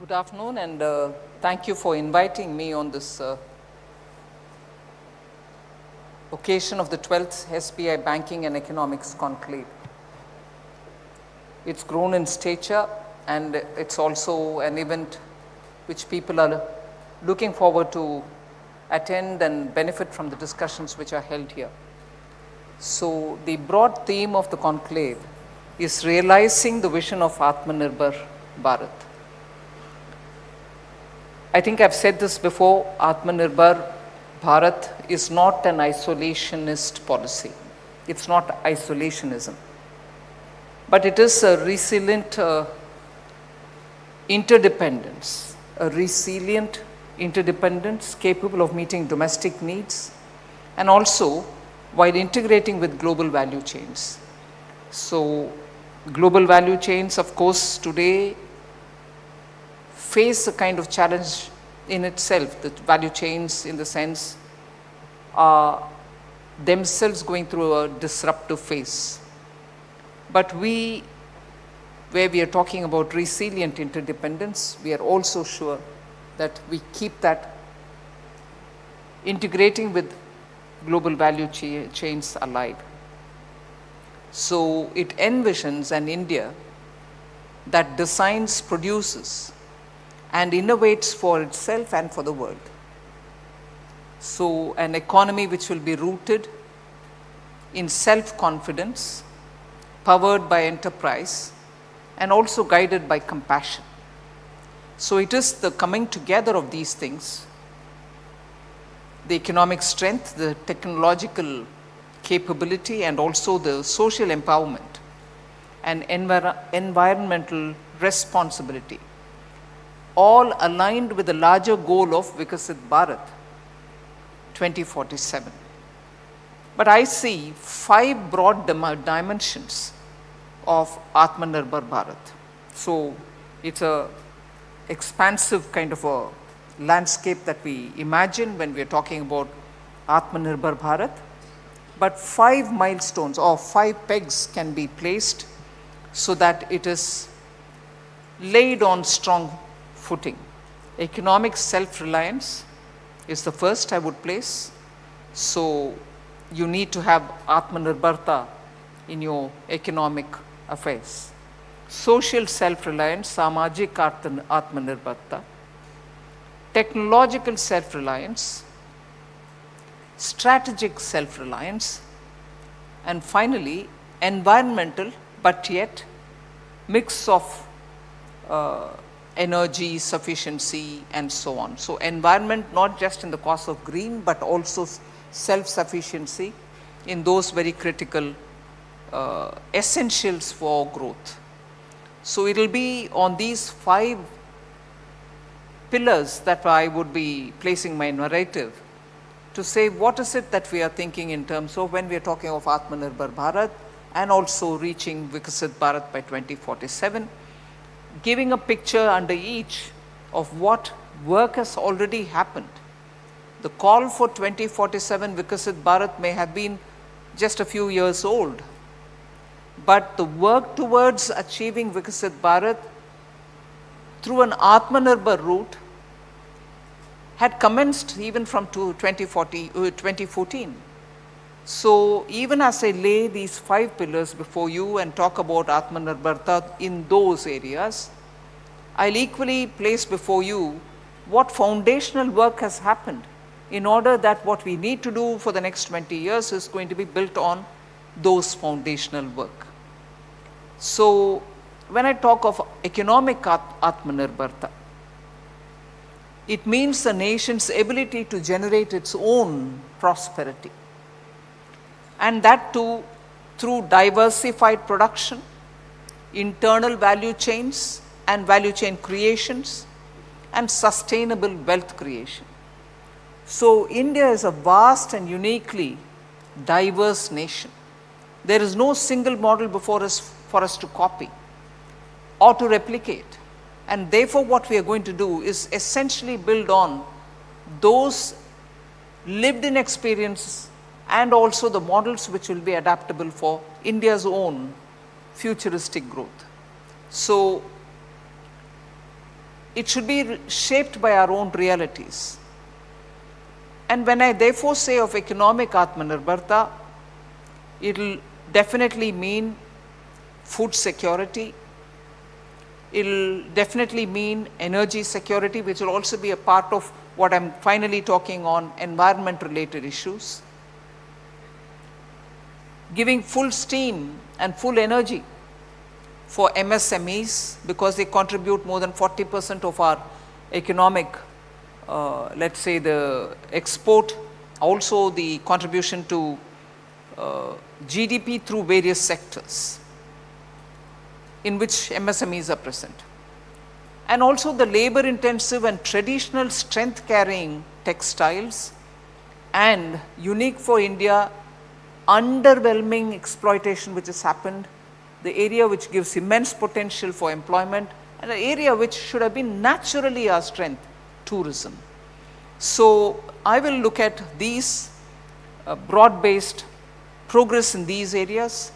Good afternoon, and thank you for inviting me on this occasion of the 12th SBI Banking and Economics Conclave. It's grown in stature, and it's also an event which people are looking forward to attend and benefit from the discussions which are held here. So the broad theme of the conclave is realizing the vision of Atmanirbhar Bharat. I think I've said this before, Atmanirbhar Bharat is not an isolationist policy. It's not isolationism. But it is a resilient interdependence, capable of meeting domestic needs and also while integrating with global value chains. So global value chains, of course, today face a kind of challenge in itself. The value chains, in the sense, are themselves going through a disruptive phase. But where we are talking about resilient interdependence, we are also sure that we keep that integrating with global value chains alive. So it envisions an India that designs, produces, and innovates for itself and for the world. So an economy which will be rooted in self-confidence, powered by enterprise, and also guided by compassion. So it is the coming together of these things, the economic strength, the technological capability, and also the social empowerment and environmental responsibility, all aligned with the larger goal of Vikasit Bharat 2047. But I see 5 broad dimensions of Atmanirbhar Bharat. So it's a expansive kind of a landscape that we imagine when we are talking about Atmanirbhar Bharat. But 5 milestones or 5 pegs can be placed so that it is laid on strong footing. Economic self-reliance is the first I would place. So you need to have Atmanirbharta in your economic affairs. Social self-reliance, Samajik Atmanirbharta. Technological self-reliance, strategic self-reliance, and finally environmental, but yet mix of energy, sufficiency, and so on. So environment not just in the cause of green, but also self-sufficiency in those very critical essentials for growth. So it will be on these 5 pillars that I would be placing my narrative to say what is it that we are thinking in terms of when we are talking of Atmanirbhar Bharat and also reaching Vikasit Bharat by 2047, giving a picture under each of what work has already happened. The call for 2047 Vikasit Bharat may have been just a few years old, but the work towards achieving Vikasit Bharat through an Atmanirbhar route had commenced even from 2014. So even as I lay these 5 pillars before you and talk about Atmanirbharta in those areas, I'll equally place before you what foundational work has happened in order that what we need to do for the next 20 years is going to be built on those foundational work. So when I talk of economic Atmanirbharta, it means the nation's ability to generate its own prosperity, and that too through diversified production, internal value chains and value chain creations, and sustainable wealth creation. So India is a vast and uniquely diverse nation. There is no single model before us for us to copy or to replicate. And therefore what we are going to do is essentially build on those lived in experiences and also the models which will be adaptable for India's own futuristic growth. So it should be shaped by our own realities. And when I therefore say of economic Atmanirbharta, it will definitely mean food security, it will definitely mean energy security, which will also be a part of what I am finally talking on, environment related issues. Giving full steam and full energy for MSMEs, because they contribute more than 40% of our economic, let us say the export, also the contribution to GDP through various sectors in which MSMEs are present. And also the labor intensive and traditional strength carrying textiles, and unique for India, underwhelming exploitation which has happened, the area which gives immense potential for employment, and an area which should have been naturally our strength, tourism. So I will look at these broad-based progress in these areas,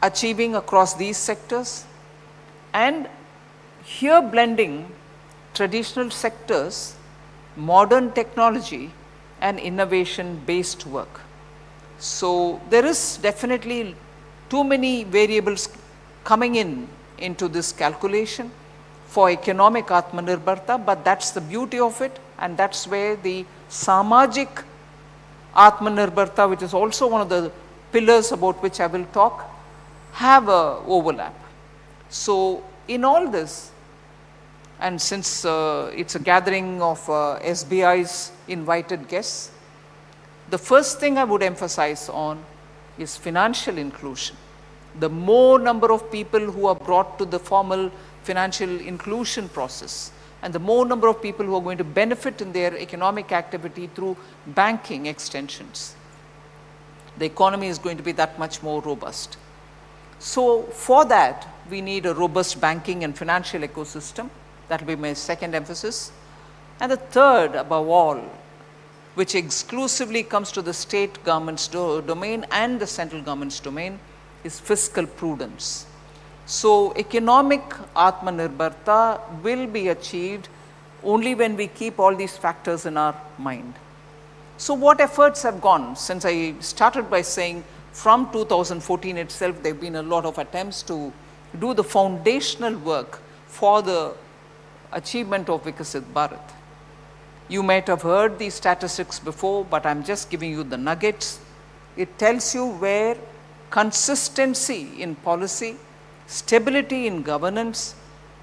achieving across these sectors, and here blending traditional sectors, modern technology and innovation based work. So there is definitely too many variables coming into this calculation for economic Atmanirbharta, but that's the beauty of it, and that's where the Samajik Atmanirbharta, which is also one of the pillars about which I will talk, have a overlap. So in all this, and since it's a gathering of SBI's invited guests, the first thing I would emphasize on is financial inclusion. The more number of people who are brought to the formal financial inclusion process, and the more number of people who are going to benefit in their economic activity through banking extensions, the economy is going to be that much more robust. So for that, we need a robust banking and financial ecosystem. That will be my second emphasis. And the third, above all, which exclusively comes to the state government's domain and the central government's domain, is fiscal prudence. So economic Atmanirbharta will be achieved only when we keep all these factors in our mind. So what efforts have gone? Since I started by saying from 2014 itself, there have been a lot of attempts to do the foundational work for the achievement of Viksit Bharat. You might have heard these statistics before, but I am just giving you the nuggets. It tells you where consistency in policy, stability in governance,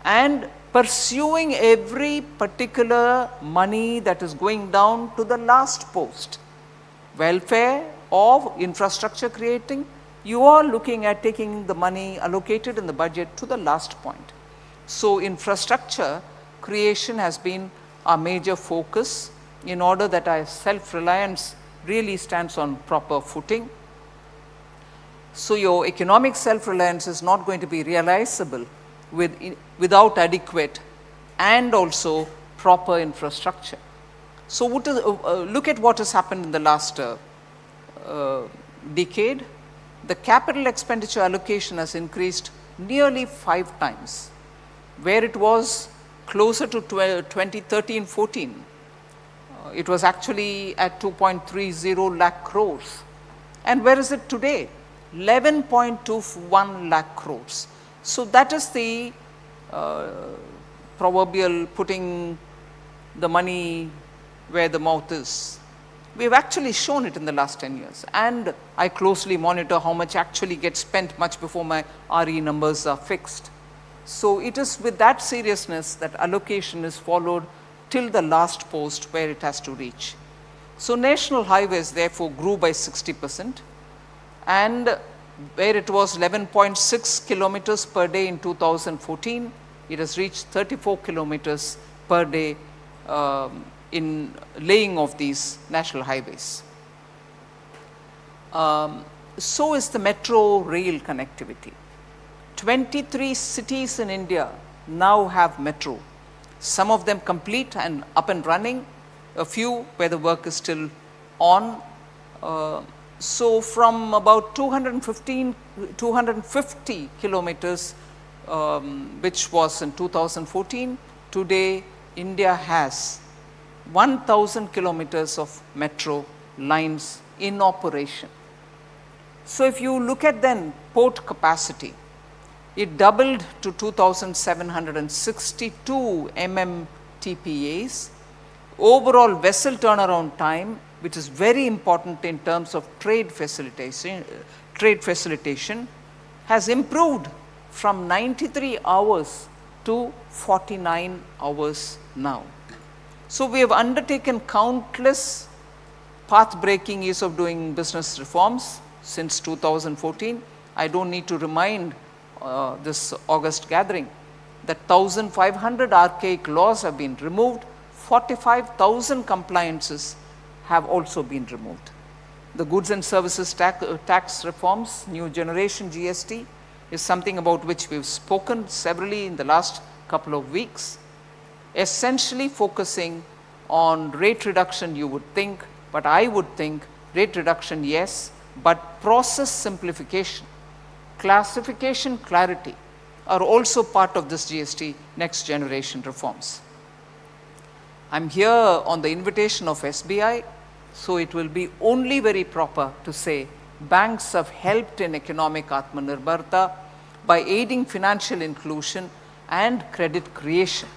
and pursuing every particular money that is going down to the last post, welfare or infrastructure creating, you are looking at taking the money allocated in the budget to the last point. So infrastructure creation has been our major focus in order that our self-reliance really stands on proper footing. So your economic self-reliance is not going to be realizable without adequate and also proper infrastructure. So look at what has happened in the last decade. The capital expenditure allocation has increased nearly 5 times, where it was closer to 2013-14. It was actually at 2.30 lakh crores. And where is it today? 11.21 lakh crores. So that is the proverbial putting the money where the mouth is. We have actually shown it in the last 10 years, and I closely monitor how much actually gets spent much before my RE numbers are fixed. So it is with that seriousness that allocation is followed till the last post where it has to reach. So national highways therefore grew by 60%, and where it was 11.6 kilometers per day in 2014, it has reached 34 kilometers per day in laying of these national highways. So is the metro rail connectivity. 23 cities in India now have metro, some of them complete and up and running, a few where the work is still on. So from about 250 kilometers, which was in 2014, today India has 1000 kilometers of metro lines in operation. So if you look at then port capacity, it doubled to 2,762 MMTPAs. Overall vessel turnaround time, which is very important in terms of trade facilitation, has improved from 93 hours to 49 hours now. So we have undertaken countless path-breaking ease of doing business reforms since 2014. I don't need to remind this August gathering that 1,500 archaic laws have been removed, 45,000 compliances have also been removed. The goods and services tax reforms, new generation GST, is something about which we've spoken severally in the last couple of weeks, essentially focusing on rate reduction, you would think, but I would think rate reduction, yes, but process simplification, classification clarity are also part of this GST next generation reforms. I'm here on the invitation of SBI, so it will be only very proper to say banks have helped in economic Atmanirbharta by aiding financial inclusion and credit creation.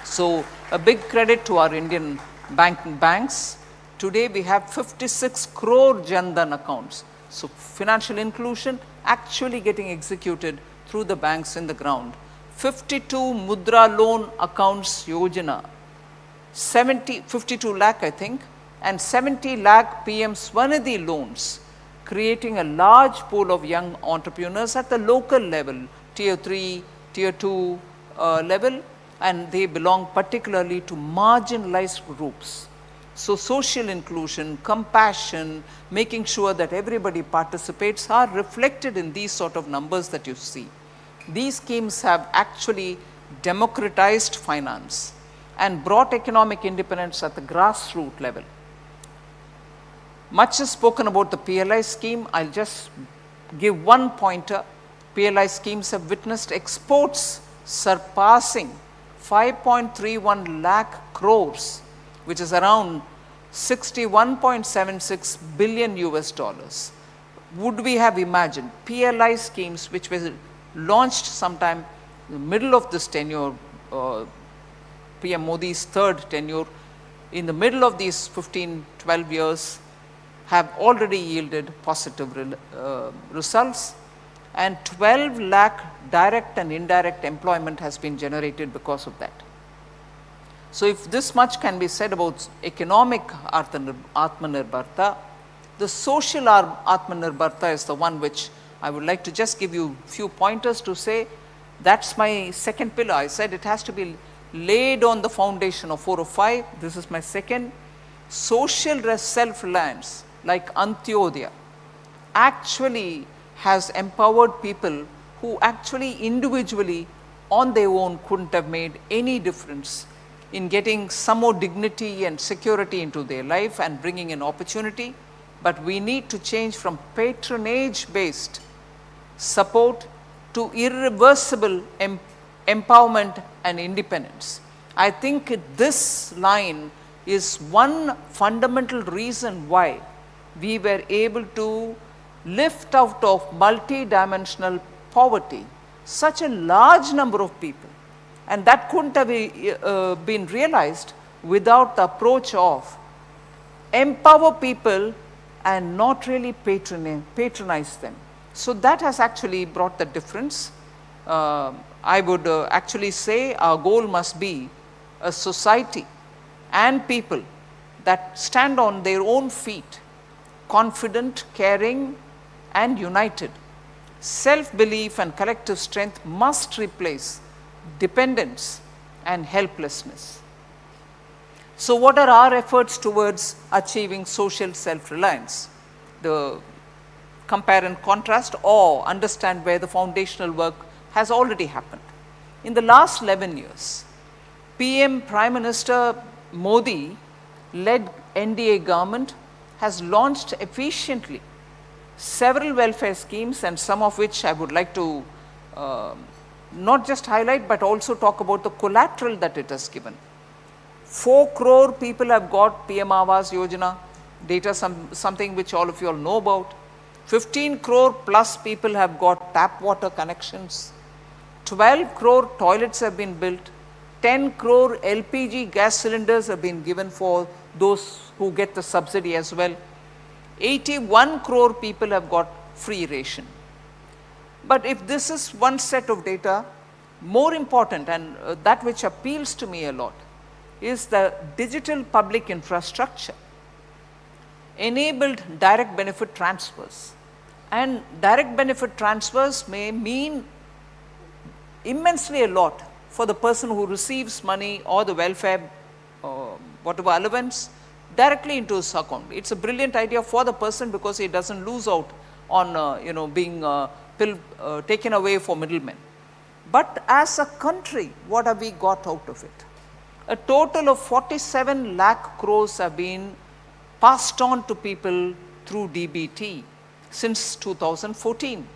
So a big credit to our Indian banks. Today we have 56 crore Jan Dhan accounts. So financial inclusion actually getting executed through the banks in the ground. 52 Mudra loan accounts Yojana, 52 lakh I think, and 70 lakh PM Swanidhi loans, creating a large pool of young entrepreneurs at the local level, tier 3, tier 2 level, and they belong particularly to marginalized groups. So social inclusion, compassion, making sure that everybody participates are reflected in these sort of numbers that you see. These schemes have actually democratized finance and brought economic independence at the grassroots level. Much is spoken about the PLI scheme. I'll just give one pointer. PLI schemes have witnessed exports surpassing 5.31 lakh crores, which is around 61.76 billion US dollars. Would we have imagined PLI schemes, which were launched sometime in the middle of this tenure, PM Modi's third tenure, in the middle of these 15-12 years, have already yielded positive results, and 12 lakh direct and indirect employment has been generated because of that. So if this much can be said about economic Atmanirbharta, the social Atmanirbharta is the one which I would like to just give you a few pointers to say. That's my second pillar. I said it has to be laid on the foundation of 4 or 5. This is my second. Social self-reliance like Antyodaya actually has empowered people who actually individually on their own couldn't have made any difference in getting some more dignity and security into their life and bringing in opportunity. But we need to change from patronage-based support to irreversible empowerment and independence. I think this line is one fundamental reason why we were able to lift out of multi-dimensional poverty such a large number of people. And that couldn't have been realized without the approach of empower people and not really patronize them. So that has actually brought the difference. I would actually say our goal must be a society and people that stand on their own feet, confident, caring, and united. Self-belief and collective strength must replace dependence and helplessness. So what are our efforts towards achieving social self-reliance? The compare and contrast or understand where the foundational work has already happened. In the last 11 years, PM Prime Minister Modi led NDA government has launched efficiently several welfare schemes, and some of which I would like to not just highlight but also talk about the collateral that it has given. 4 crore people have got PM Awas Yojana, data something which all of you all know about. 15 crore plus people have got tap water connections. 12 crore toilets have been built. 10 crore LPG gas cylinders have been given for those who get the subsidy as well. 81 crore people have got free ration. But if this is one set of data, more important and that which appeals to me a lot is the digital public infrastructure enabled direct benefit transfers. And direct benefit transfers may mean immensely a lot for the person who receives money or the welfare, whatever allowance, directly into his account. It's a brilliant idea for the person because he doesn't lose out on being taken away for middlemen. But as a country, what have we got out of it? A total of 47 lakh crores have been passed on to people through DBT since 2014.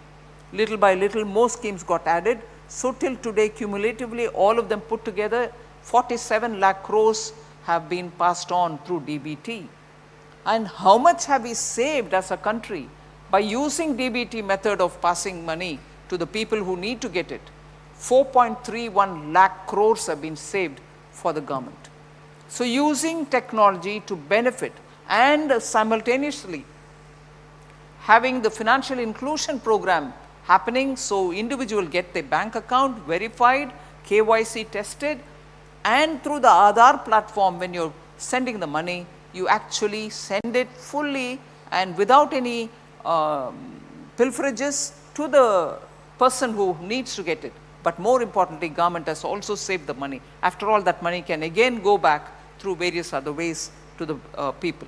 Little by little more schemes got added. So till today cumulatively all of them put together 47 lakh crores have been passed on through DBT. And how much have we saved as a country by using DBT method of passing money to the people who need to get it? 4.31 lakh crores have been saved for the government. So using technology to benefit and simultaneously having the financial inclusion program happening, so individual get their bank account verified, KYC tested, and through the Aadhaar platform when you're sending the money, you actually send it fully and without any pilferages to the person who needs to get it. But more importantly, government has also saved the money. After all, that money can again go back through various other ways to the people.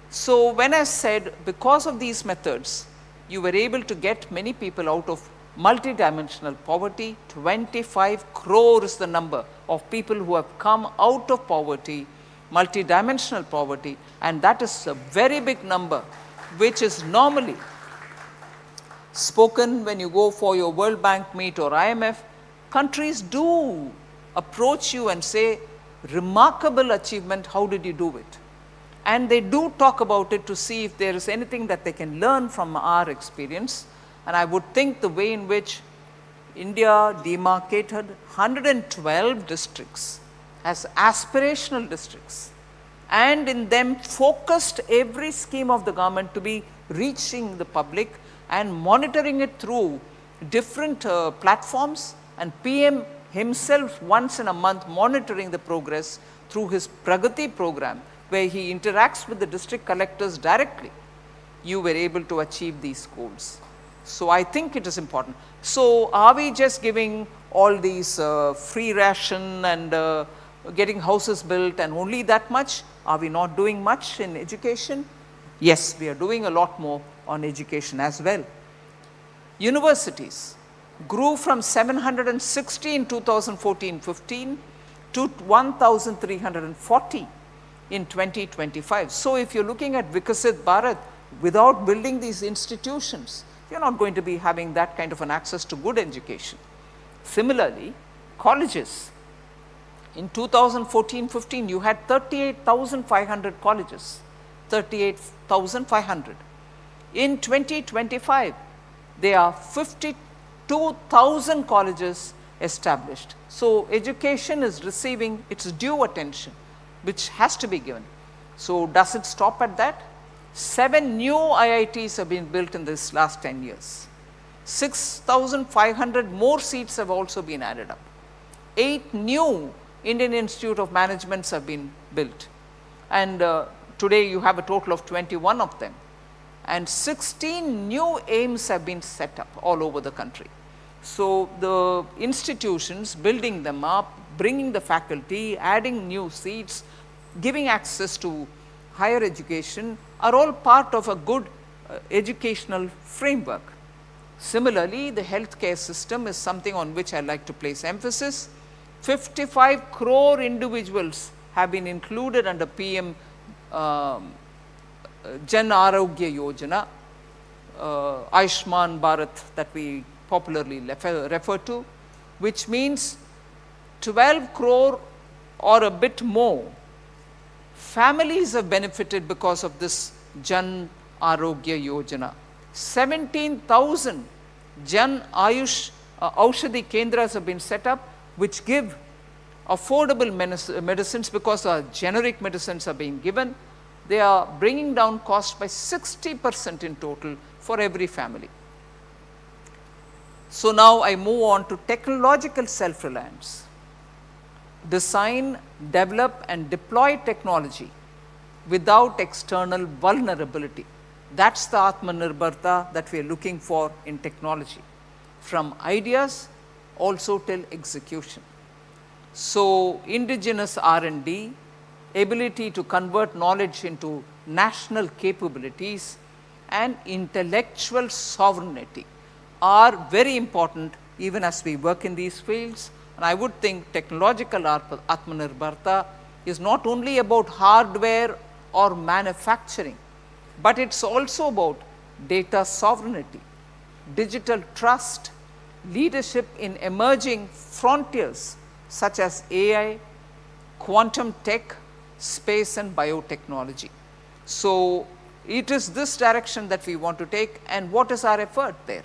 So when I said because of these methods, you were able to get many people out of multidimensional poverty. 25 crore is the number of people who have come out of poverty, multidimensional poverty, and that is a very big number, which is normally spoken when you go for your World Bank meet or IMF. Countries do approach you and say, remarkable achievement, how did you do it? And they do talk about it to see if there is anything that they can learn from our experience. And I would think the way in which India demarcated 112 districts as aspirational districts, and in them focused every scheme of the government to be reaching the public and monitoring it through different platforms, and PM himself once in a month monitoring the progress through his Pragati program, where he interacts with the district collectors directly. You were able to achieve these goals. So I think it is important. So are we just giving all these free ration and getting houses built and only that much? Are we not doing much in education? Yes, we are doing a lot more on education as well. Universities grew from 760 in 2014-15 to 1,340 in 2025. So if you're looking at Vikasit Bharat, without building these institutions, you're not going to be having that kind of an access to good education. Similarly, colleges. In 2014-15, you had 38,500 colleges, 38,500. In 2025, there are 52,000 colleges established. So education is receiving its due attention, which has to be given. So does it stop at that? 7 new IITs have been built in this last 10 years. 6,500 more seats have also been added up. 8 new Indian Institute of Managements have been built. And today you have a total of 21 of them. And 16 new AIMS have been set up all over the country. So the institutions, building them up, bringing the faculty, adding new seats, giving access to higher education are all part of a good educational framework. Similarly, the healthcare system is something on which I like to place emphasis. 55 crore individuals have been included under PM Jan Arogya Yojana, Ayushman Bharat that we popularly refer to. which means 12 crore or a bit more families have benefited because of this Jan Arogya Yojana. 17,000 Jan Ayush Aushadhi Kendras have been set up, which give affordable medicines because generic medicines are being given. They are bringing down cost by 60% in total for every family. So now I move on to technological self-reliance. Design, develop and deploy technology without external vulnerability. That's the Atmanirbharta that we are looking for in technology, from ideas also till execution. So indigenous R&D, ability to convert knowledge into national capabilities and intellectual sovereignty are very important even as we work in these fields. And I would think technological Atmanirbharta is not only about hardware or manufacturing, but it's also about data sovereignty, digital trust, leadership in emerging frontiers such as AI, quantum tech, space and biotechnology. So it is this direction that we want to take, and what is our effort there?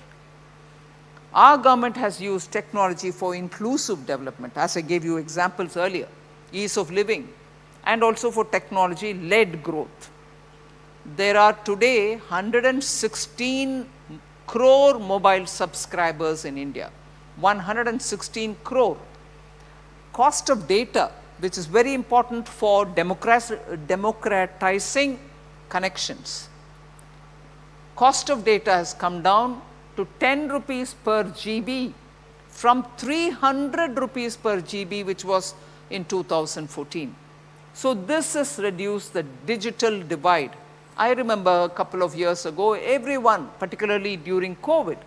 Our government has used technology for inclusive development, as I gave you examples earlier, ease of living, and also for technology-led growth. There are today 116 crore mobile subscribers in India, 116 crore. Cost of data, which is very important for democratizing connections. Cost of data has come down to 10 rupees per GB from 300 rupees per GB, which was in 2014. So this has reduced the digital divide. I remember a couple of years ago, everyone, particularly during COVID,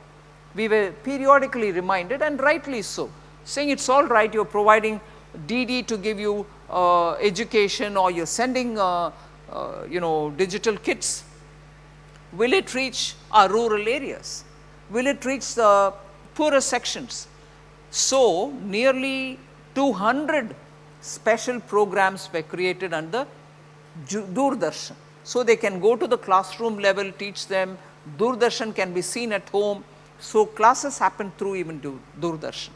we were periodically reminded, and rightly so, saying it's all right, you're providing DD to give you education, or you're sending digital kits. Will it reach our rural areas? Will it reach the poorer sections? So nearly 200 special programs were created under Doordarshan. So they can go to the classroom level, teach them. Doordarshan can be seen at home. So classes happen through even Doordarshan.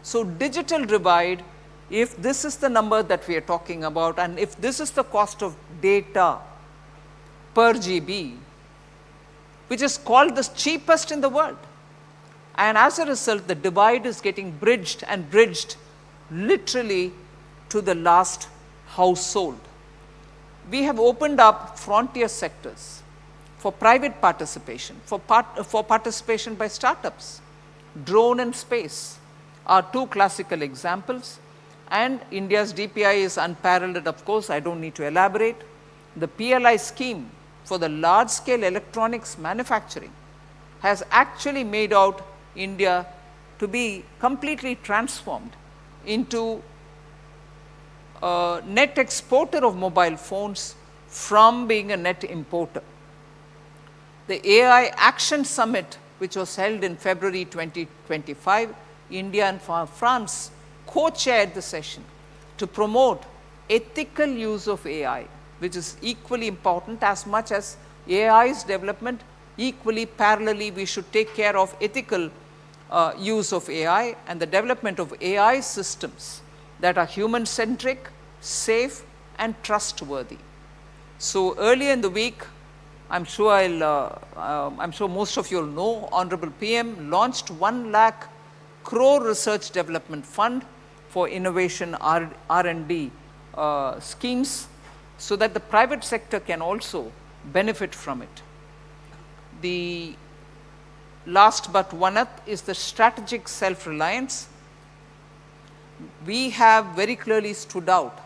So digital divide, if this is the number that we are talking about, and if this is the cost of data per GB, which is called the cheapest in the world, and as a result the divide is getting bridged and bridged literally to the last household. We have opened up frontier sectors for private participation, for participation by startups. Drone and space are two classical examples, and India's DPI is unparalleled, of course, I don't need to elaborate. The PLI scheme for the large scale electronics manufacturing has actually made out India to be completely transformed into a net exporter of mobile phones from being a net importer. The AI Action Summit, which was held in February 2025, India and France co-chaired the session to promote ethical use of AI, which is equally important. As much as AI's development, equally parallelly we should take care of ethical use of AI and the development of AI systems that are human-centric, safe and trustworthy. So earlier in the week, I'm sure most of you will know, Honorable PM launched 1 lakh crore research development fund for innovation R&D schemes, so that the private sector can also benefit from it. The last but one up is the strategic self-reliance. We have very clearly stood out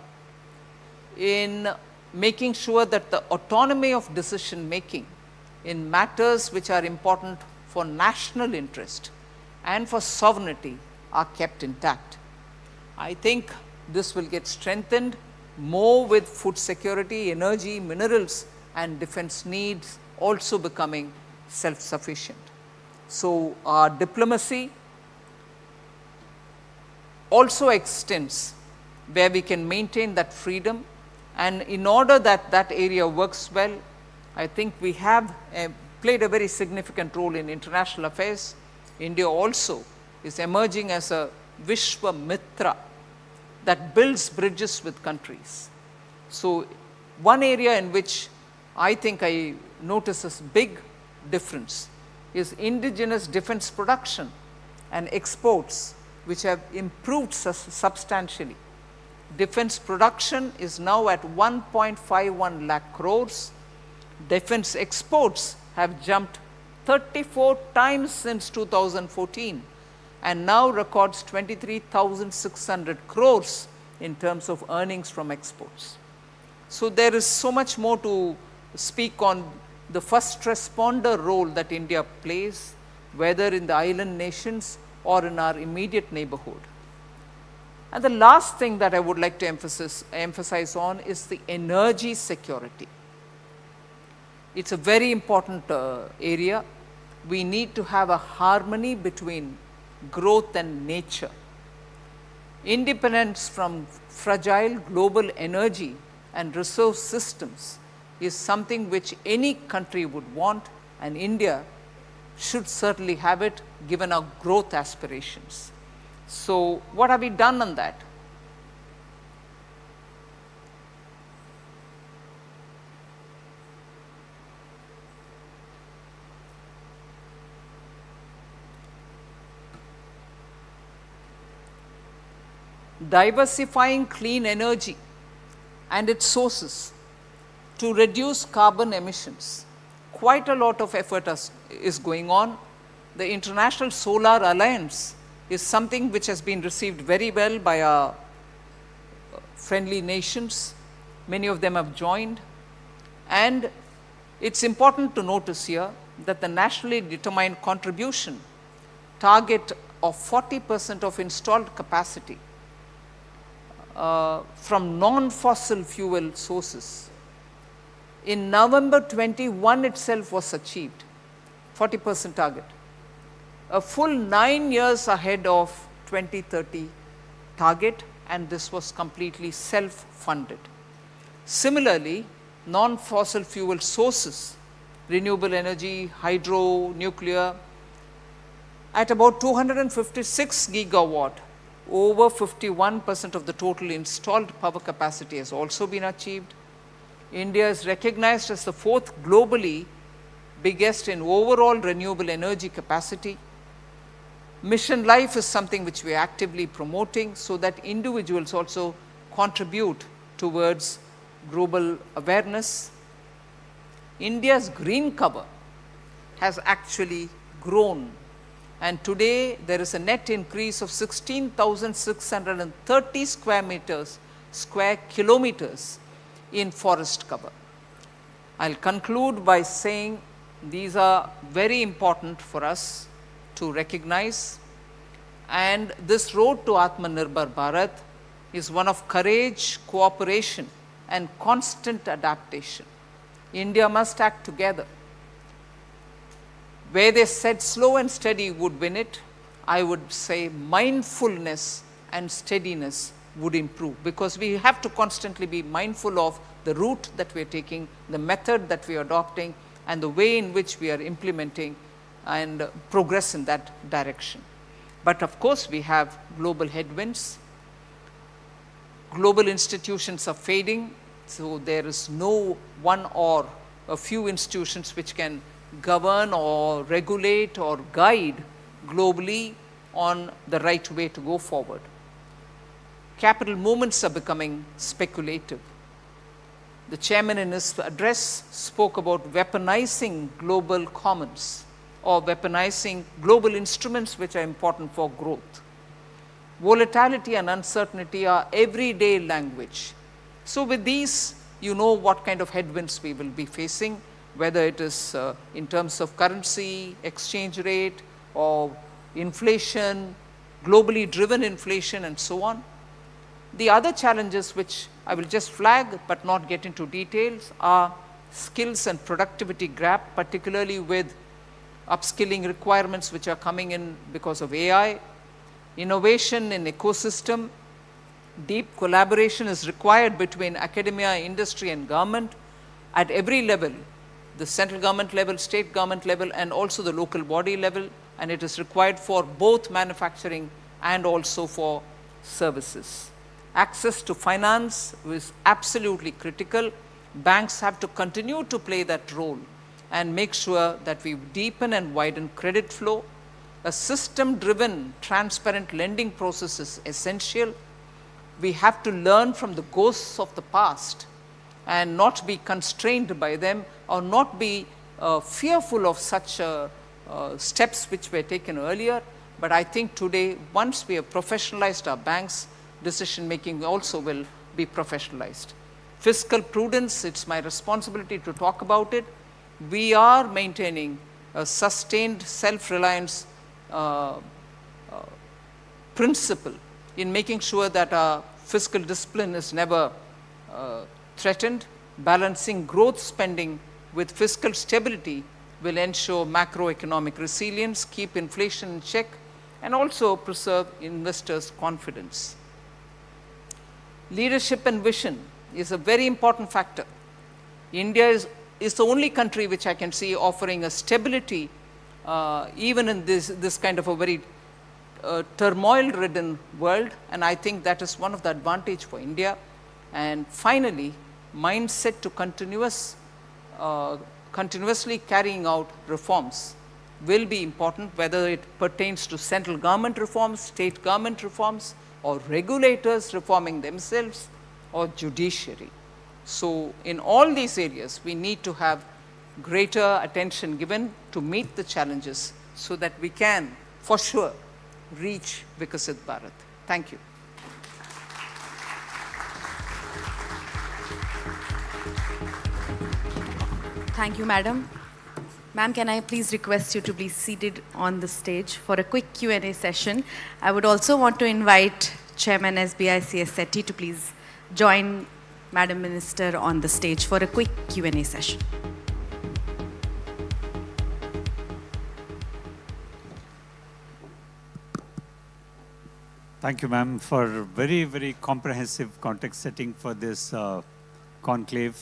in making sure that the autonomy of decision making in matters which are important for national interest and for sovereignty are kept intact. I think this will get strengthened more with food security, energy, minerals and defense needs also becoming self-sufficient. So our diplomacy also extends where we can maintain that freedom, and in order that that area works well, I think we have played a very significant role in international affairs. India also is emerging as a Vishwa Mitra that builds bridges with countries. So one area in which I think I notice a big difference is indigenous defense production and exports, which have improved substantially. Defense production is now at 1.51 lakh crores. Defense exports have jumped 34 times since 2014 and now records 23,600 crores in terms of earnings from exports. So there is so much more to speak on the first responder role that India plays, whether in the island nations or in our immediate neighborhood. And the last thing that I would like to emphasize on is the energy security. It's a very important area. We need to have a harmony between growth and nature. Independence from fragile global energy and resource systems is something which any country would want, and India should certainly have it given our growth aspirations. So what have we done on that? Diversifying clean energy and its sources to reduce carbon emissions. Quite a lot of effort is going on. The International Solar Alliance is something which has been received very well by our friendly nations. Many of them have joined. And it's important to notice here that the nationally determined contribution target of 40% of installed capacity from non-fossil fuel sources in November 21 itself was achieved, 40% target, a full 9 years ahead of 2030 target, and this was completely self-funded. Similarly, non-fossil fuel sources, renewable energy, hydro, nuclear, at about 256 gigawatt, over 51% of the total installed power capacity has also been achieved. India is recognized as the fourth globally biggest in overall renewable energy capacity. Mission Life is something which we are actively promoting so that individuals also contribute towards global awareness. India's green cover has actually grown, and today there is a net increase of 16,630 square kilometers in forest cover. I'll conclude by saying these are very important for us to recognize, and this road to Atmanirbhar Bharat is one of courage, cooperation and constant adaptation. India must act together. Where they said slow and steady would win it, I would say mindfulness and steadiness would improve, because we have to constantly be mindful of the route that we are taking, the method that we are adopting, and the way in which we are implementing and progress in that direction. But of course, we have global headwinds. Global institutions are fading, so there is no one or a few institutions which can govern or regulate or guide globally on the right way to go forward. Capital movements are becoming speculative. The chairman in his address spoke about weaponizing global commons or weaponizing global instruments which are important for growth. Volatility and uncertainty are everyday language. So with these, you know what kind of headwinds we will be facing, whether it is in terms of currency, exchange rate, or inflation, globally driven inflation, and so on. The other challenges which I will just flag but not get into details are skills and productivity gap, particularly with upskilling requirements which are coming in because of AI, Innovation in ecosystem, deep collaboration is required between academia, industry and government at every level, the central government level, state government level and also the local body level, and it is required for both manufacturing and also for services. Access to finance is absolutely critical. Banks have to continue to play that role and make sure that we deepen and widen credit flow. A system-driven, transparent lending process is essential. We have to learn from the ghosts of the past and not be constrained by them or not be fearful of such steps which were taken earlier. But I think today, once we have professionalized our banks, decision making also will be professionalized. Fiscal prudence, it's my responsibility to talk about it. We are maintaining a sustained self-reliance principle in making sure that our fiscal discipline is never threatened. Balancing growth spending with fiscal stability will ensure macroeconomic resilience, keep inflation in check, and also preserve investors' confidence. Leadership and vision is a very important factor. India is the only country which I can see offering a stability even in this kind of a very turmoil-ridden world, and I think that is one of the advantage for India. And finally, mindset to continuously carrying out reforms will be important, whether it pertains to central government reforms, state government reforms, or regulators reforming themselves, or judiciary. So in all these areas, we need to have greater attention given to meet the challenges so that we can, for sure, reach Vikasit Bharat. Thank you. Thank you, Madam. Ma'am, can I please request you to be seated on the stage for a quick Q&A session. I would also want to invite Chairman SBI CS Sethi to please join Madam Minister on the stage for a quick Q&A session. Thank you, ma'am, for very, very comprehensive context setting for this conclave.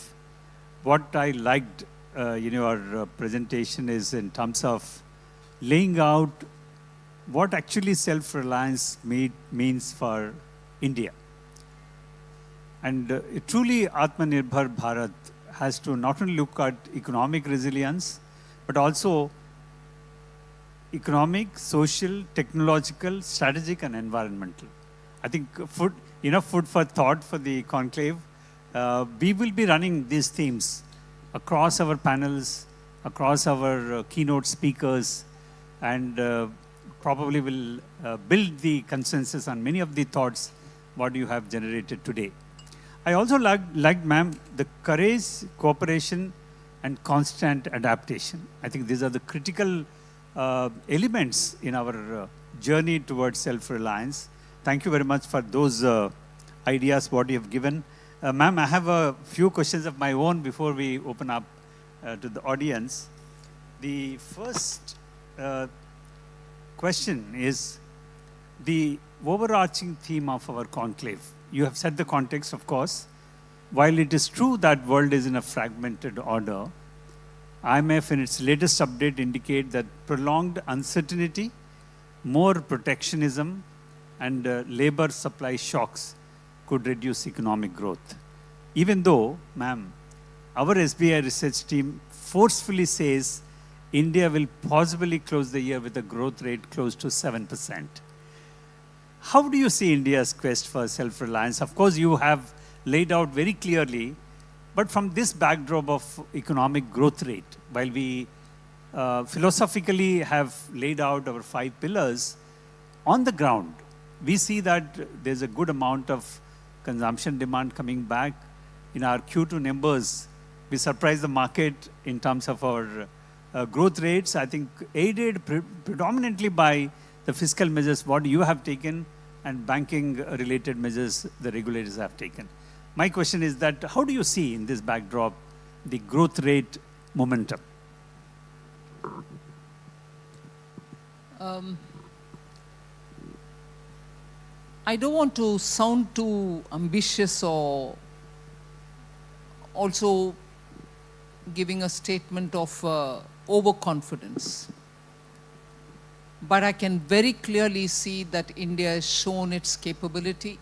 What I liked in your presentation is in terms of laying out what actually self-reliance means for India. And truly Atmanirbhar Bharat has to not only look at economic resilience, but also economic, social, technological, strategic, and environmental. I think enough food for thought for the conclave. We will be running these themes across our panels, across our keynote speakers, and probably will build the consensus on many of the thoughts what you have generated today. I also liked, ma'am, the courage, cooperation, and constant adaptation. I think these are the critical elements in our journey towards self-reliance. Thank you very much for those ideas what you have given. Ma'am, I have a few questions of my own before we open up to the audience. The first question is the overarching theme of our conclave. You have set the context, of course. While it is true that world is in a fragmented order, IMF in its latest update indicate that prolonged uncertainty, more protectionism, and labor supply shocks could reduce economic growth. Even though, ma'am, our SBI research team forcefully says India will possibly close the year with a growth rate close to 7%. How do you see India's quest for self-reliance? Of course, you have laid out very clearly, but from this backdrop of economic growth rate, while we philosophically have laid out our 5 pillars, on the ground, we see that there's a good amount of consumption demand coming back. In our Q2 numbers, we surprised the market in terms of our growth rates, I think aided predominantly by the fiscal measures what you have taken and banking related measures the regulators have taken. My question is that how do you see in this backdrop the growth rate momentum? I don't want to sound too ambitious or also giving a statement of overconfidence. But I can very clearly see that India has shown its capability,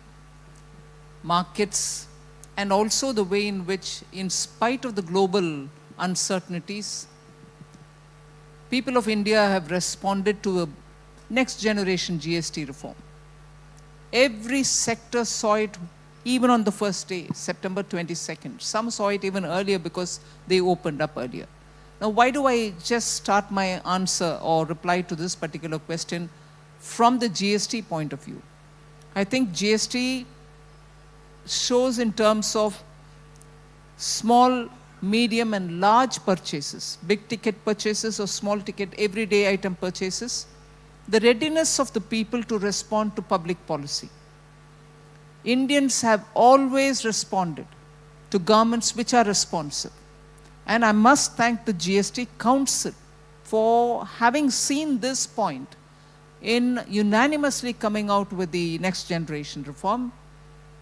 markets, and also the way in which, in spite of the global uncertainties, people of India have responded to a next generation GST reform. Every sector saw it even on the first day, September 22nd. Some saw it even earlier because they opened up earlier. Now, why do I just start my answer or reply to this particular question from the GST point of view? I think GST shows in terms of small, medium, and large purchases, big ticket purchases or small ticket everyday item purchases, the readiness of the people to respond to public policy. Indians have always responded to governments which are responsive. And I must thank the GST Council for having seen this point in unanimously coming out with the next generation reform.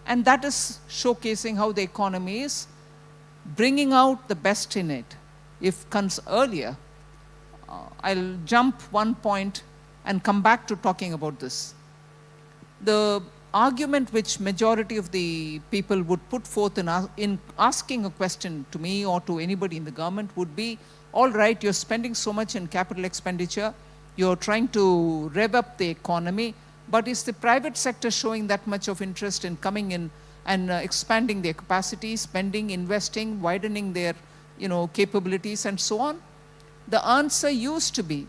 And that is showcasing how the economy is bringing out the best in it. If comes earlier, I'll jump one point and come back to talking about this. The argument which majority of the people would put forth in asking a question to me or to anybody in the government would be, all right, you're spending so much in capital expenditure, you're trying to rev up the economy, but is the private sector showing that much of interest in coming in and expanding their capacity, spending, investing, widening their capabilities and so on? The answer used to be,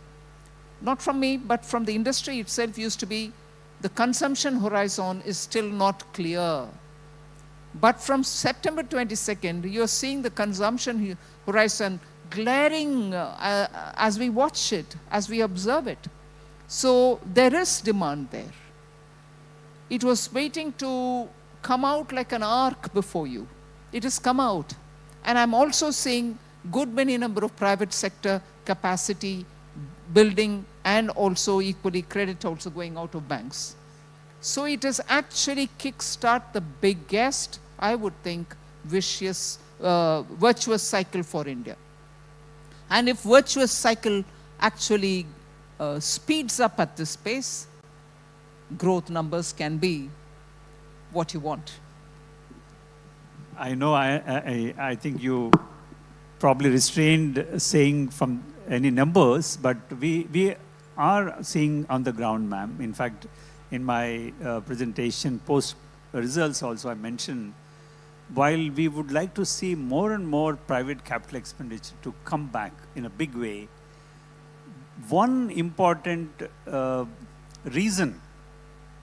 not from me, but from the industry itself used to be, the consumption horizon is still not clear. But from September 22nd, you're seeing the consumption horizon glaring as we watch it, as we observe it. So there is demand there. It was waiting to come out like an arc before you. It has come out. And I'm also seeing good many number of private sector capacity building and also equally credit also going out of banks. So it has actually kickstart the biggest, I would think, virtuous cycle for India. And if virtuous cycle actually speeds up at this pace, growth numbers can be what you want. I know I think you probably restrained saying from any numbers, but we are seeing on the ground, ma'am. In fact, in my presentation, post results also I mentioned, while we would like to see more and more private capital expenditure to come back in a big way, one important reason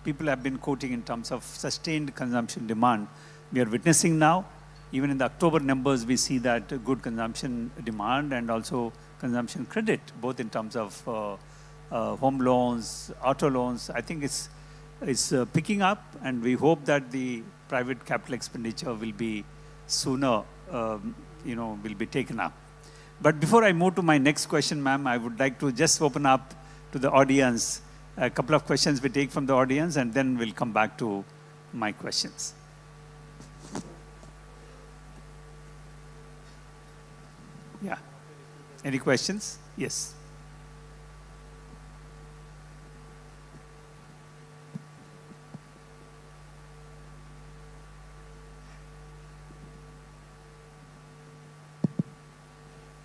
people have been quoting in terms of sustained consumption demand, we are witnessing now. Even in the October numbers, we see that good consumption demand and also consumption credit, both in terms of home loans, auto loans. I think it's picking up, and we hope that the private capital expenditure will be sooner, will be taken up. But before I move to my next question, ma'am, I would like to just open up to the audience. A couple of questions we take from the audience, and then we'll come back to my questions. Yeah. Any questions? Yes.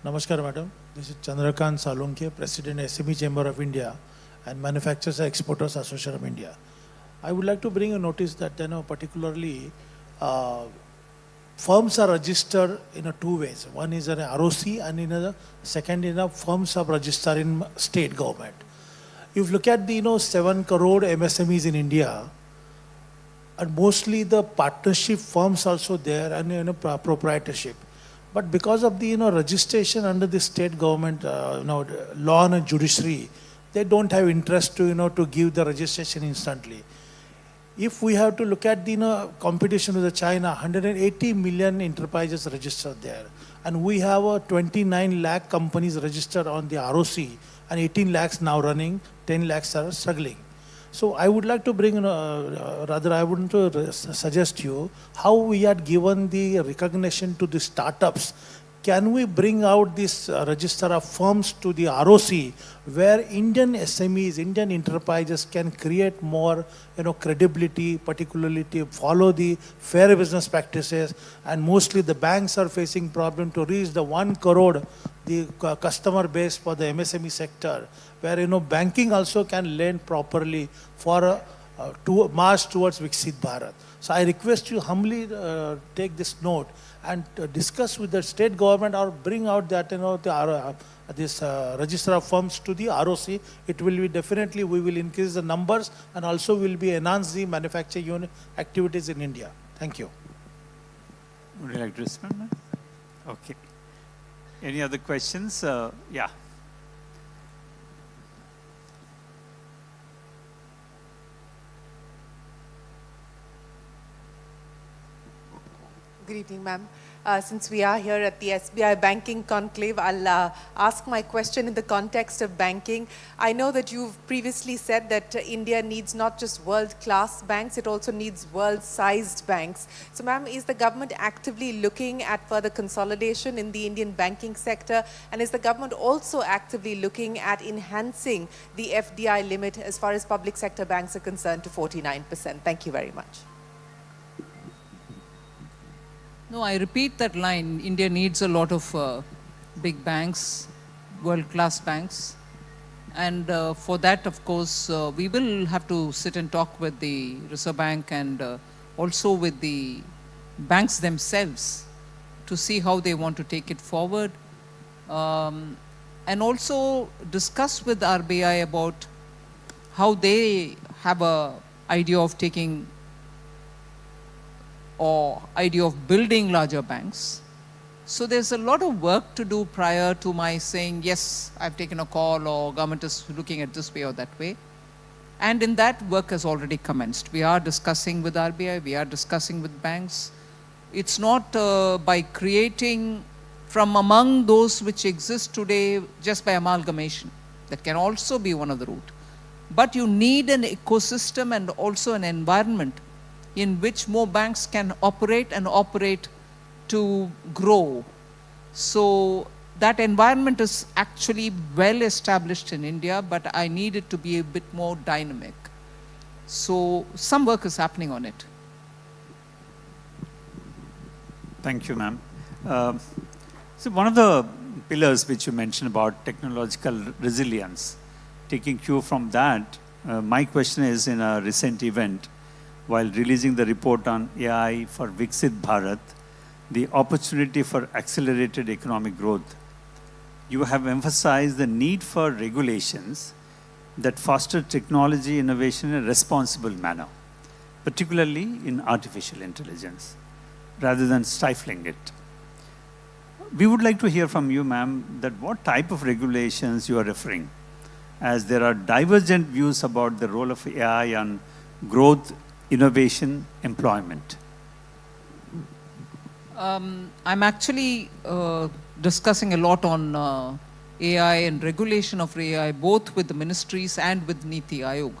Namaskar, madam. This is Chandrakant Salunke, President SME Chamber of India and Manufacturers and Exporters Association of India. I would like to bring a notice that, particularly firms are registered in two ways. One is an ROC, and in the second is firms are registered in state government. If you look at the 7 crore MSMEs in India, and mostly the partnership firms also there and proprietorship. But because of the registration under the state government law and judiciary, they don't have interest to to give the registration instantly. If we have to look at the competition with China, 180 million enterprises registered there, and we have 29 lakh companies registered on the ROC, and 18 lakhs now running, 10 lakhs are struggling. So I would like to bring, rather I would to suggest you how we had given the recognition to the startups. Can we bring out this register of firms to the ROC where Indian SMEs, Indian enterprises can create more, credibility, particularly to follow the fair business practices, and mostly the banks are facing problem to reach the 1 crore, the customer base for the MSME sector, where, banking also can lend properly for to march towards Viksit Bharat. So I request you humbly take this note and discuss with the state government or bring out that, this register of firms to the ROC. It will be definitely, we will increase the numbers and also will be enhance the manufacturing unit activities in India. Thank you. Would you like to respond, ma'am? Okay. Any other questions? Yeah. Good evening, ma'am. Since we are here at the SBI Banking Conclave, I'll ask my question in the context of banking. I know that you've previously said that India needs not just world-class banks, it also needs world-sized banks. So, ma'am, is the government actively looking at further consolidation in the Indian banking sector? And is the government also actively looking at enhancing the FDI limit as far as public sector banks are concerned to 49%? Thank you very much. No, I repeat that line. India needs a lot of big banks, world-class banks. And for that, of course, we will have to sit and talk with the Reserve Bank and also with the banks themselves to see how they want to take it forward. And also discuss with RBI about how they have an idea of taking or idea of building larger banks. So there's a lot of work to do prior to my saying, yes, I've taken a call or government is looking at this way or that way. And in that, work has already commenced. We are discussing with RBI, we are discussing with banks. It's not by creating from among those which exist today just by amalgamation. That can also be one of the route. But you need an ecosystem and also an environment in which more banks can operate and operate to grow. So that environment is actually well established in India, but I need it to be a bit more dynamic. So some work is happening on it. Thank you, ma'am. So one of the pillars which you mentioned about technological resilience, taking cue from that, my question is, in a recent event, while releasing the report on AI for Viksit Bharat, the opportunity for accelerated economic growth, you have emphasized the need for regulations that foster technology innovation in a responsible manner, particularly in artificial intelligence, rather than stifling it. We would like to hear from you, ma'am, that what type of regulations you are referring, as there are divergent views about the role of AI on growth, innovation, employment. I'm actually discussing a lot on AI and regulation of AI, both with the ministries and with Niti Aayog,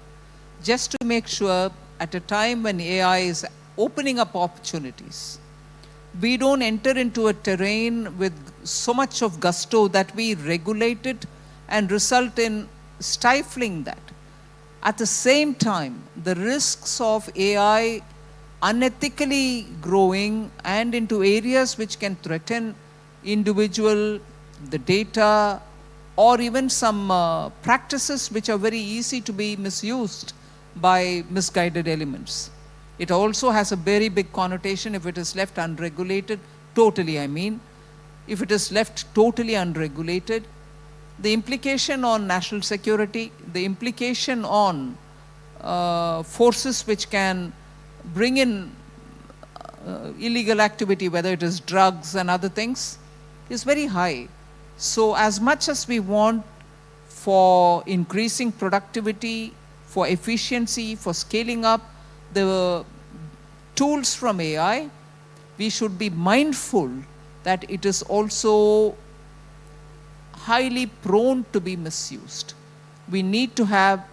just to make sure at a time when AI is opening up opportunities, we don't enter into a terrain with so much of gusto that we regulate it and result in stifling that. At the same time, the risks of AI unethically growing and into areas which can threaten individual, the data, or even some practices which are very easy to be misused by misguided elements. It also has a very big connotation if it is left unregulated, totally I mean. If it is left totally unregulated, the implication on national security, the implication on forces which can bring in illegal activity, whether it is drugs and other things, is very high. So as much as we want for increasing productivity, for efficiency, for scaling up the tools from AI, we should be mindful that it is also highly prone to be misused. We need to have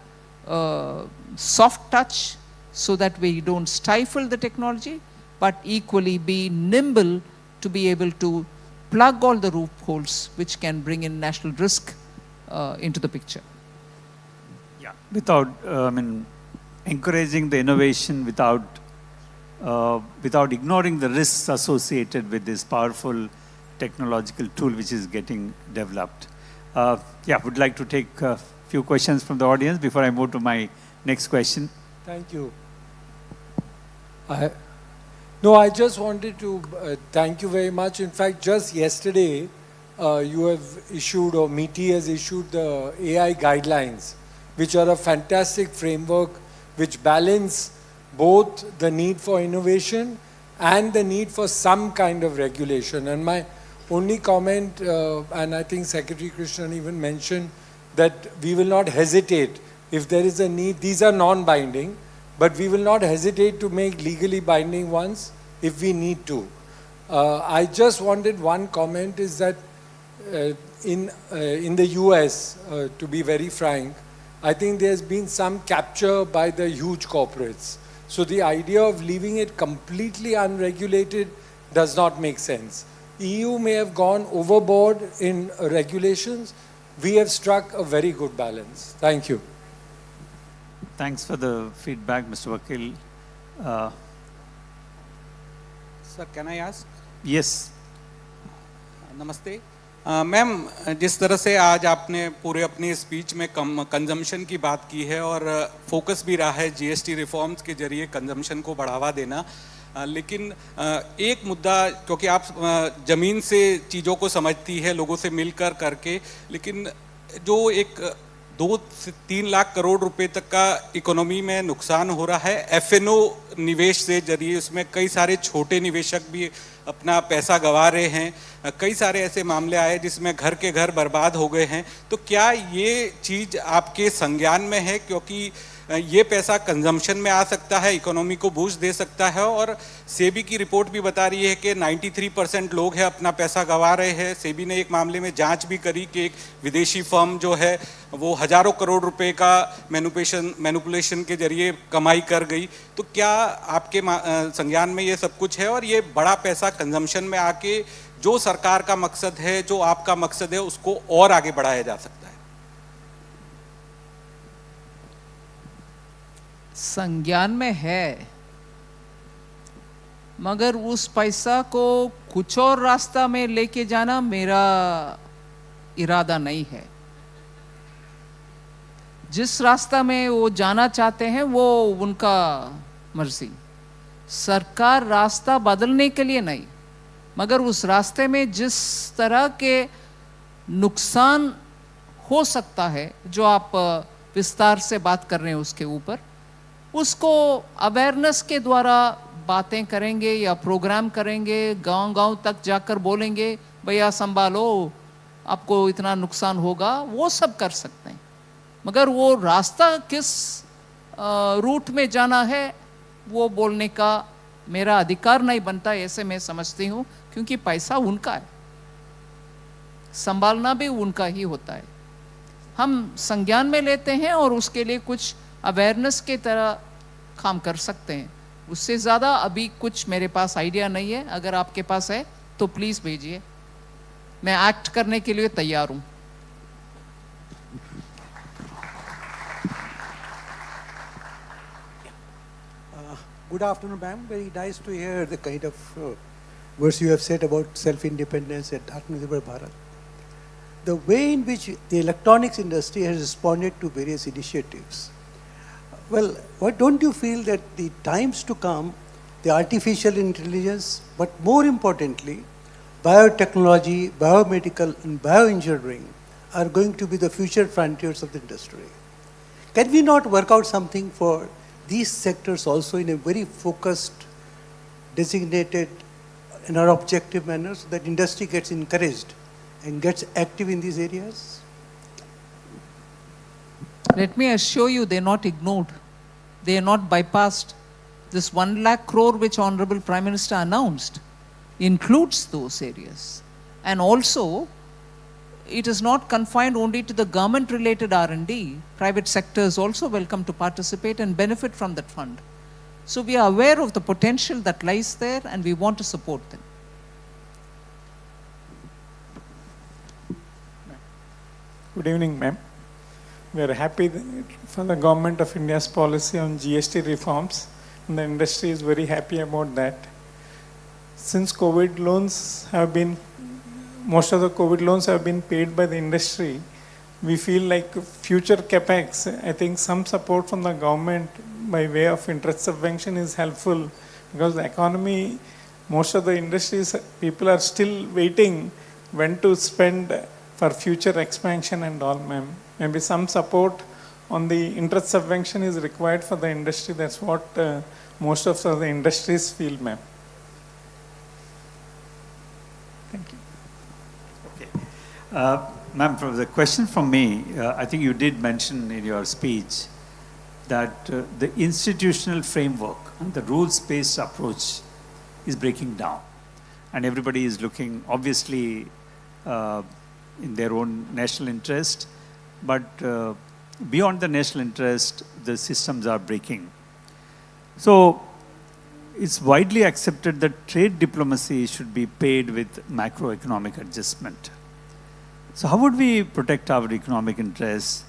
soft touch so that we don't stifle the technology, but equally be nimble to be able to plug all the loopholes which can bring in national risk into the picture. Yeah, without, encouraging the innovation without ignoring the risks associated with this powerful technological tool which is getting developed. Would like to take a few questions from the audience before I move to my next question. Thank you. I just wanted to thank you very much. In fact, just yesterday, you have issued, or MITI has issued the AI guidelines, which are a fantastic framework which balance both the need for innovation and the need for some kind of regulation. And my only comment, and I think Secretary Krishnan even mentioned, that we will not hesitate if there is a need. These are non-binding, but we will not hesitate to make legally binding ones if we need to. I just wanted one comment, is that in the US, to be very frank, I think there's been some capture by the huge corporates. So the idea of leaving it completely unregulated does not make sense. EU may have gone overboard in regulations. We have struck a very good balance. Thank you. Thanks for the feedback, Mr. Vakil. Sir, can I ask? Yes. नमस्ते ma'am, जिस तरह से आज आपने पूरे अपनी speech में consumption की बात की है और फोकस भी रहा है जीएसटी रिफॉर्म्स के जरिए कंजम्पशन को बढ़ावा देना, लेकिन एक मुद्दा, क्योंकि आप ज़मीन से चीज़ों को समझती है लोगों से मिलकर करके, लेकिन जो एक 2 से 3 लाख करोड़ रुपए तक का इकोनॉमी में नुकसान हो रहा है एफएनओ निवेश से जरिए, उसमें कई सारे छोटे निवेशक भी अपना पैसा गंवा रहे हैं, कई सारे ऐसे मामले आए जिसमें घर के घर बर्बाद हो गए हैं। तो क्या ये चीज़ आपके संज्ञान में है, क्योंकि ये पैसा कंजम्पशन में आ सकता है, इकोनॉमी को बूस्ट दे सकता है, और सेबी की रिपोर्ट भी बता रही है कि 93% लोग हैं अपना पैसा गंवा रहे हैं। सेबी ने एक मामले में जांच भी करी कि एक विदेशी फर्म जो है वो हजारों करोड़ रुपए का मैनिपुलेशन के जरिए कमाई कर गई। तो क्या आपके संज्ञान में ये सब कुछ है, और ये बड़ा पैसा कंजम्पशन में आके जो सरकार का मकसद है, जो आपका मकसद है, उसको और आगे बढ़ाया जा सकता है? संज्ञान में है, मगर उस पैसा को कुछ और रास्ता में लेके जाना मेरा इरादा नहीं है। जिस रास्ता में वो जाना चाहते हैं वो उनका मर्जी। सरकार रास्ता बदलने के लिए नहीं, मगर उस रास्ते में जिस तरह के नुकसान हो सकता है, जो आप विस्तार से बात कर रहे हैं उसके ऊपर, उसको अवेयरनेस के द्वारा बातें करेंगे या प्रोग्राम करेंगे, गांव-गांव तक जाकर बोलेंगे भैया संभालो, आपको इतना नुकसान होगा, वो सब कर सकते हैं। मगर वो रास्ता किस रूट में जाना है वो बोलने का मेरा अधिकार नहीं बनता, ऐसे मैं समझती हूँ, क्योंकि पैसा उनका है, संभालना भी उनका ही होता है। हम संज्ञान में लेते हैं और उसके लिए कुछ अवेयरनेस के तरह काम कर सकते हैं। उससे ज़्यादा अभी कुछ मेरे पास आइडिया नहीं है। अगर आपके पास है तो प्लीज़ भेजिए, मैं एक्ट करने के लिए तैयार हूँ। Good afternoon, ma'am. Very nice to hear the kind of words you have said about self-independence and Atmanirbhar Bharat. The way in which the electronics industry has responded to various initiatives. Well, why don't you feel that the times to come, the artificial intelligence, but more importantly, biotechnology, biomedical and bioengineering are going to be the future frontiers of the industry? Can we not work out something for these sectors also in a very focused, designated, in an objective manner, so that industry gets encouraged and gets active in these areas? Let me assure you, they are not ignored. They are not bypassed. This 1 lakh crore which Honorable Prime Minister announced includes those areas. And also, it is not confined only to the government related R&D. Private sector is also welcome to participate and benefit from that fund. So we are aware of the potential that lies there and we want to support them. Good evening, ma'am. We are happy for the government of India's policy on GST reforms, and the industry is very happy about that. Since COVID loans have been, most of the COVID loans have been paid by the industry, we feel like future capex, I think some support from the government by way of interest subvention is helpful, because the economy, most of the industries, people are still waiting when to spend for future expansion and all, ma'am. Maybe some support on the interest subvention is required for the industry. That's what most of the industries feel, ma'am. Thank you. Okay. Ma'am, for the question from me, I think you did mention in your speech that the institutional framework and the rules-based approach is breaking down. And everybody is looking, obviously, in their own national interest, but beyond the national interest, the systems are breaking. So it's widely accepted that trade diplomacy should be paid with macroeconomic adjustment. So how would we protect our economic interests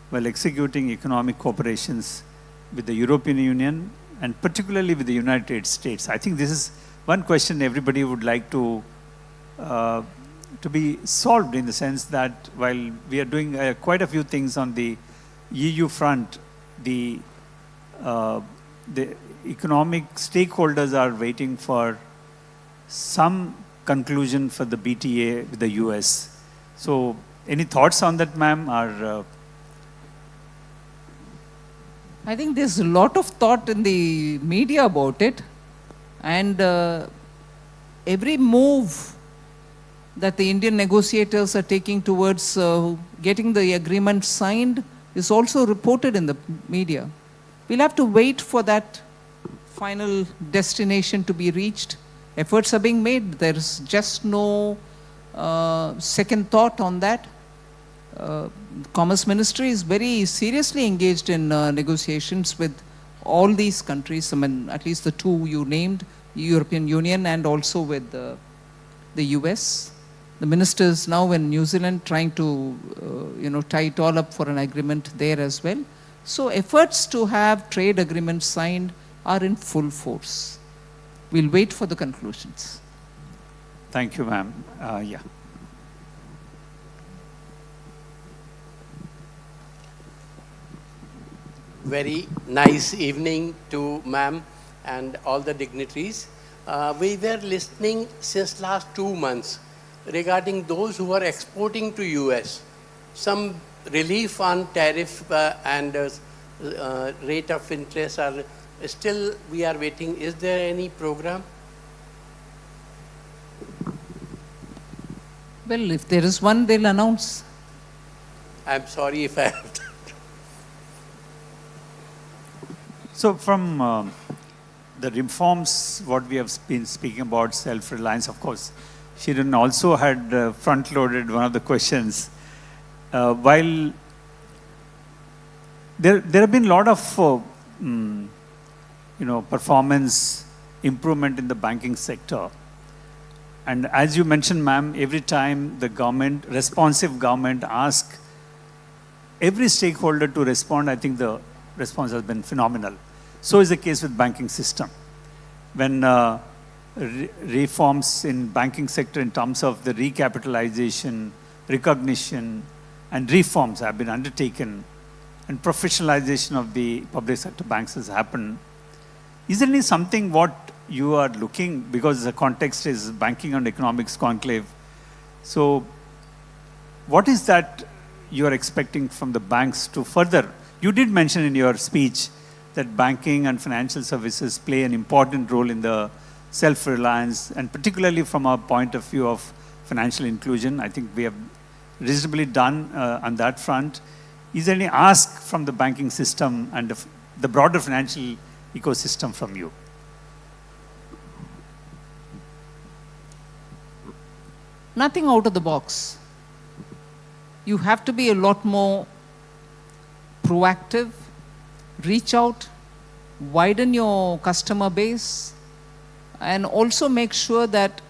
while executing economic cooperations with the European Union and particularly with the United States? I think this is one question everybody would like to be solved, in the sense that while we are doing quite a few things on the EU front, the economic stakeholders are waiting for some conclusion for the BTA with the US. So any thoughts on that, ma'am? I think there's a lot of thought in the media about it, and every move that the Indian negotiators are taking towards getting the agreement signed is also reported in the media. We'll have to wait for that final destination to be reached. Efforts are being made. There's just no second thought on that. Commerce Ministry is very seriously engaged in negotiations with all these countries, I mean, at least the two you named, European Union and also with the US. The ministers now in New Zealand trying to tie it all up for an agreement there as well. So efforts to have trade agreements signed are in full force. We'll wait for the conclusions. Thank you, ma'am. Yeah. Very nice evening to ma'am and all the dignitaries. We were listening since last 2 months regarding those who are exporting to US. Some relief on tariff and rate of interest are still we are waiting. Is there any program? Well, if there is one, they'll announce. I'm sorry if I have to. So from the reforms, what we have been speaking about, self-reliance, of course, Shirin also had front-loaded one of the questions. While there have been a lot of performance improvement in the banking sector. And as you mentioned, ma'am, every time the government, responsive government, asks every stakeholder to respond, I think the response has been phenomenal. So is the case with banking system. When reforms in banking sector in terms of the recapitalization, recognition, and reforms have been undertaken, and professionalization of the public sector banks has happened, is there any something what you are looking, because the context is banking and economics conclave, so what is that you are expecting from the banks to further? You did mention in your speech that banking and financial services play an important role in the self-reliance, and particularly from a point of view of financial inclusion. I think we have reasonably done on that front. Is there any ask from the banking system and the broader financial ecosystem from you? Nothing out of the box. You have to be a lot more proactive, reach out, widen your customer base, and also make sure that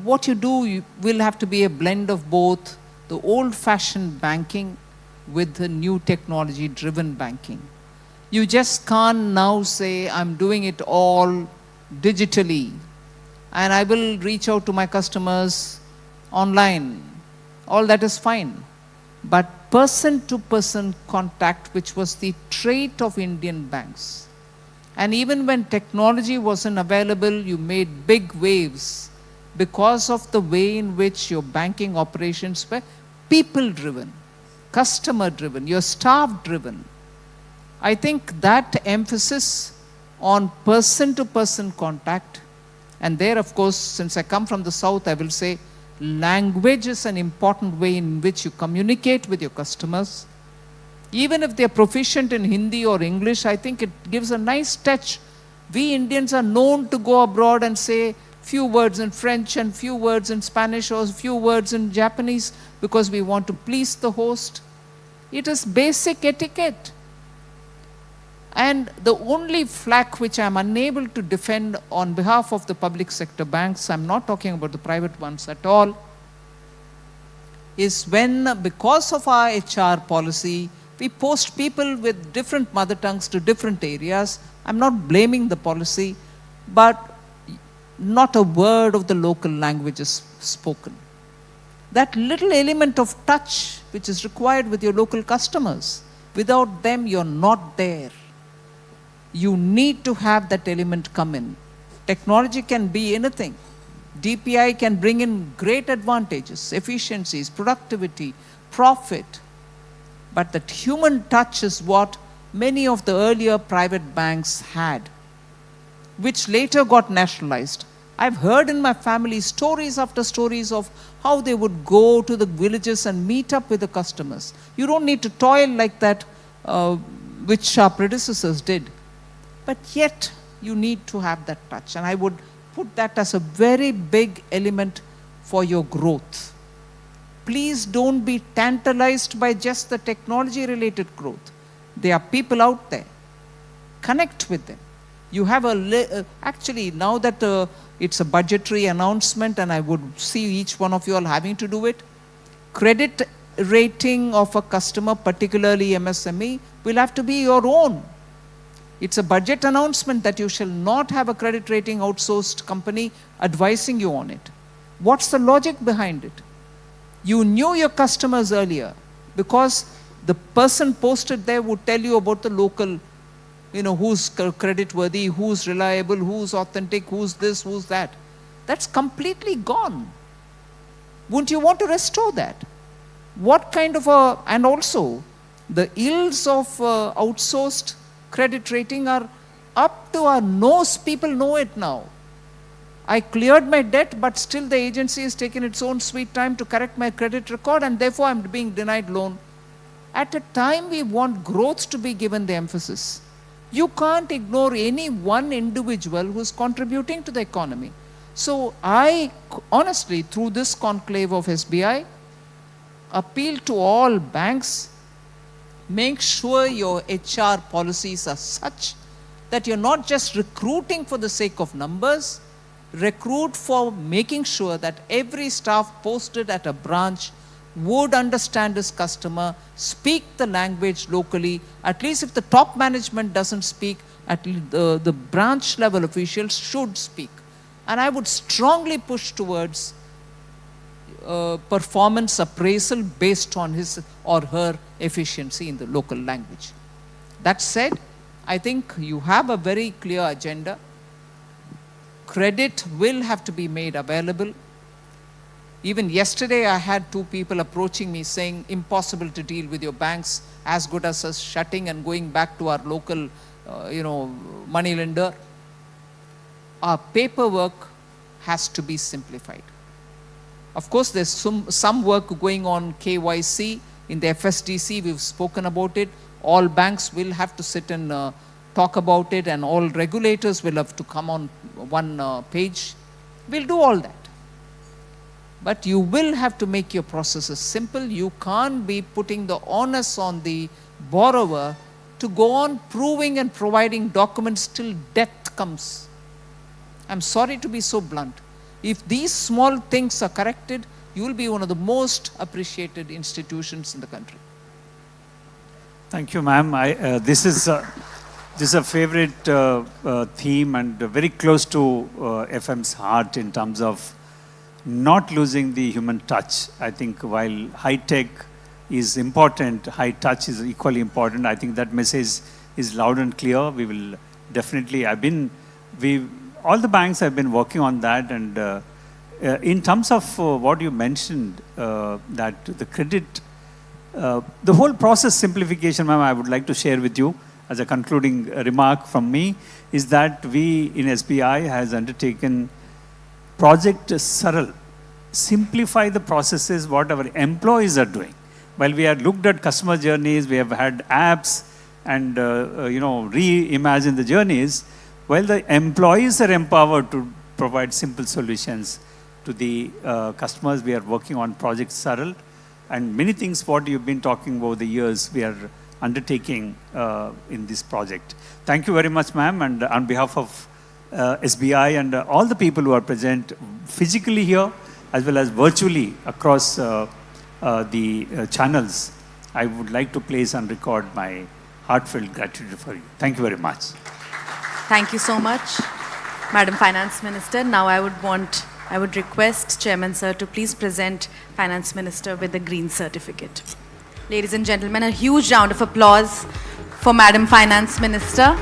what you do will have to be a blend of both the old-fashioned banking with the new technology-driven banking. You just can't now say, I'm doing it all digitally, and I will reach out to my customers online. All that is fine. But person-to-person contact, which was the trait of Indian banks. And even when technology wasn't available, you made big waves because of the way in which your banking operations were people-driven, customer-driven, your staff-driven. I think that emphasis on person-to-person contact, and there, of course, since I come from the South, I will say language is an important way in which you communicate with your customers. Even if they're proficient in Hindi or English, I think it gives a nice touch. We Indians are known to go abroad and say few words in French and few words in Spanish or few words in Japanese because we want to please the host. It is basic etiquette. And the only flack which I'm unable to defend on behalf of the public sector banks, I'm not talking about the private ones at all, is when, because of our HR policy, we post people with different mother tongues to different areas. I'm not blaming the policy, but not a word of the local language is spoken. That little element of touch which is required with your local customers, without them you're not there. You need to have that element come in. Technology can be anything. DPI can bring in great advantages, efficiencies, productivity, profit. But that human touch is what many of the earlier private banks had, which later got nationalized. I've heard in my family stories after stories of how they would go to the villages and meet up with the customers. You don't need to toil like that, which our predecessors did. But yet, you need to have that touch. And I would put that as a very big element for your growth. Please don't be tantalized by just the technology-related growth. There are people out there. Connect with them. You have actually, now that it's a budgetary announcement, and I would see each one of you all having to do it, credit rating of a customer, particularly MSME, will have to be your own. It's a budget announcement that you shall not have a credit rating outsourced company advising you on it. What's the logic behind it? You knew your customers earlier because the person posted there would tell you about the local, who's creditworthy, who's reliable, who's authentic, who's this, who's that. That's completely gone. Wouldn't you want to restore that? What kind of and also the ills of outsourced credit rating are up to our nose. People know it now. I cleared my debt, but still the agency has taken its own sweet time to correct my credit record, and therefore I'm being denied loan. At a time we want growth to be given the emphasis. You can't ignore any one individual who's contributing to the economy. So I honestly, through this conclave of SBI, appeal to all banks, make sure your HR policies are such that you're not just recruiting for the sake of numbers, recruit for making sure that every staff posted at a branch would understand his customer, speak the language locally. At least if the top management doesn't speak, at least the branch level officials should speak. And I would strongly push towards performance appraisal based on his or her efficiency in the local language. That said, I think you have a very clear agenda. Credit will have to be made available. Even yesterday, I had 2 people approaching me saying, impossible to deal with your banks, as good as us shutting and going back to our local, money lender. Our paperwork has to be simplified. Of course, there's some work going on KYC. In the FSDC, we've spoken about it. All banks will have to sit and talk about it, and all regulators will have to come on one page. We'll do all that. But you will have to make your processes simple. You can't be putting the onus on the borrower to go on proving and providing documents till death comes. I'm sorry to be so blunt. If these small things are corrected, you will be one of the most appreciated institutions in the country. Thank you, ma'am. This is a favorite theme and very close to FM's heart in terms of not losing the human touch. I think while high tech is important, high touch is equally important. I think that message is loud and clear. We will definitely, all the banks have been working on that, and in terms of what you mentioned, that the credit, the whole process simplification, ma'am, I would like to share with you as a concluding remark from me, is that we in SBI has undertaken Project Saral, simplify the processes what our employees are doing. While we have looked at customer journeys, we have had apps and reimagine the journeys, while the employees are empowered to provide simple solutions to the customers, we are working on Project Saral, and many things what you've been talking over the years, we are undertaking in this project. Thank you very much, ma'am, and on behalf of SBI and all the people who are present physically here as well as virtually across the channels, I would like to place on record my heartfelt gratitude for you. Thank you very much. Thank you so much, Madam Finance Minister. Now I would request Chairman Sir to please present Finance Minister with the green certificate. Ladies and gentlemen, a huge round of applause for Madam Finance Minister.